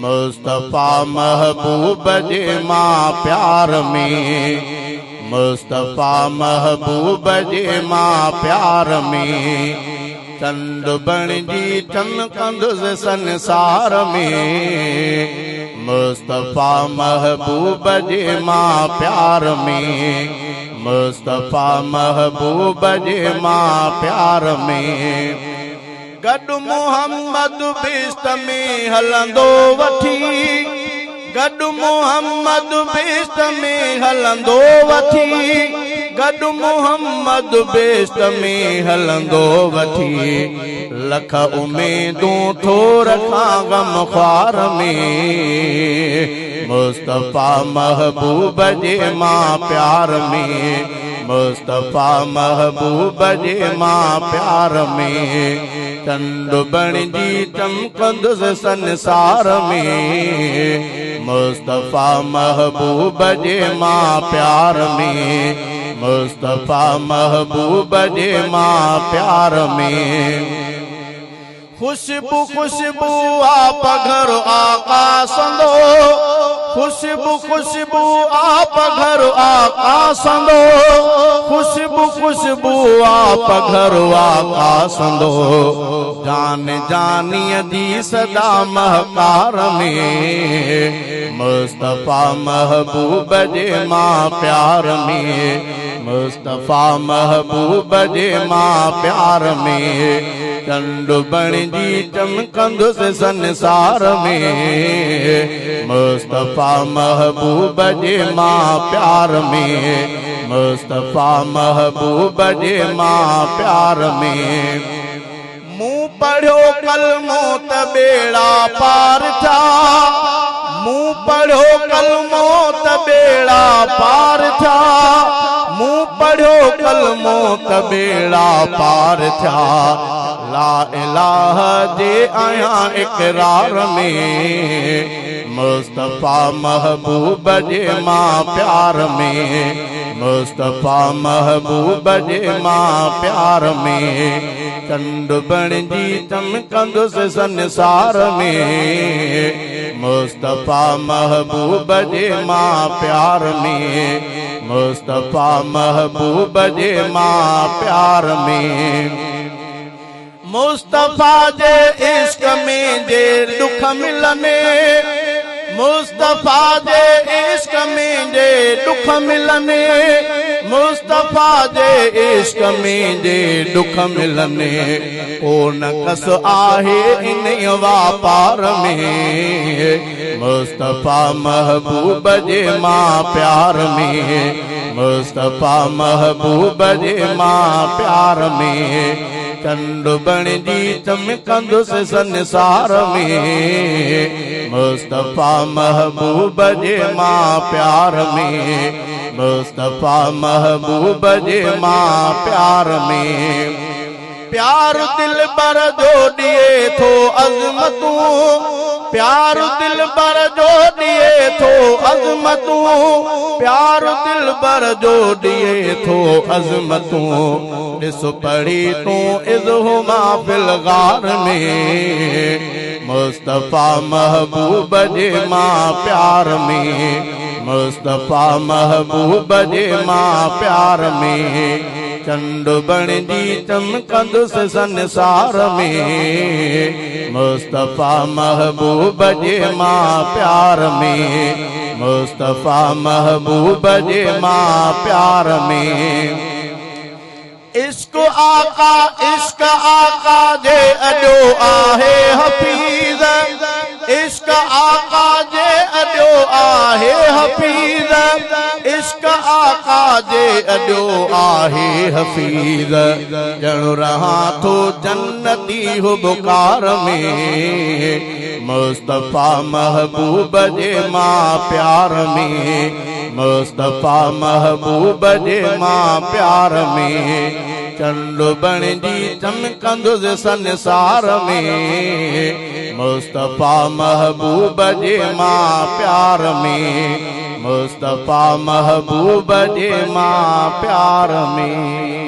मुस्तफा महबूब जे मां प्यार में, मुस्तफा महबूब जे मां प्यार में, चंड बणिजी चमकंदुसि संसार में। मुस्तफा महबूब जे मां प्यार में, मुस्तफा महबूब जे मां प्यार में। गॾु मोहम्मद बिश्त में हलंदो वठी, गॾु मोहम्मद बिश्त में हलंदो वठी, गॾु मोहम्मद बिश्त में हलंदो वठी। लख उमेदूं थो रखां गम ख्वार में, मुस्तफा महबूब जे मां प्यार में, मुस्तफा महबूब जे मां प्यार में। चंड बणिजी चमकंदुसि संसार में, मुस्तफा महबूब जे मां प्यार में, मुस्तफा महबूब जे मां प्यार में। खुशबू खुशबू आप घर आका संदो, खुशबू खुशबू आप घर आका संदो, खुशबू खुशबू आप घर आका संदो। जान जानिय जी सदा महकार में, मुस्तफा महबूब जे मां प्यार में, मुस्तफा महबूब जे मां प्यार में। चंड बणिजी चमकंदुसि संसार में, मुस्तफा महबूब जे मां प्यार में, मुस्तफा महबूब जे मां प्यार में। मूं पढ़ियो कलमो त बेड़ा पार था, मूं पढ़ियो कलमो त बेड़ा पार था, मूं पढ़ियो कलमो त बेड़ा पार था। ला इलाहा जे आया इकरार में, मुस्तफा महबूब जे मां प्यार में, मुस्तफा महबूब जे मां प्यार में। चंड बणिजी चमकंदुसि संसार में, मुस्तफा महबूब जे मां प्यार में, मुस्तफा महबूब जे मां प्यार में। मुस्तफा जे इश्क में जे दुख मिलने, मुस्तफा जे इश्क में जे दुख मिलने, मुस्तफा जे इश्क में जे दुख मिलने। को न कस आहे इन वापार में, मुस्तफा महबूब जे मां प्यार में, मुस्तफा महबूब जे मां प्यार में। चंड बणिजी चमकंदुसि संसार में, मुस्तफा महबूब जे मां प्यार में, मुस्तफा महबूब जे मां प्यार में। प्यार दिल बर जो दिए थो अज़मतूं, प्यार दिल बर जो दिए थो अज़मतूं, प्यार दिल बर जो दिए थो अज़मतूं। ॾिस पढ़ी तूं इज़हुमा फिल गार में, मुस्तफा महबूब जे मां प्यार में, मुस्तफा महबूब जे मां प्यार में। चंड बणिजी चमकंदुसि संसार में, मुस्तफा महबूब जे मां प्यार में, मुस्तफा महबूब जे मां प्यार में। इश्क आका जे अॾो आहे हफ़ीज़, इश्क आका जे अॾो आहे हफ़ीज़, इश्क आका जे अॾो आहे हफ़ीज़। ॼण रहां थो जन्नती हुबकार में, मुस्तफा महबूब जे मां प्यार में, मुस्तफा महबूब जे मां प्यार में। चंड बणिजी चमकंदुसि संसार में, मुस्तफा महबूब जे मां प्यार में, मुस्तफा महबूब जे मां प्यार में।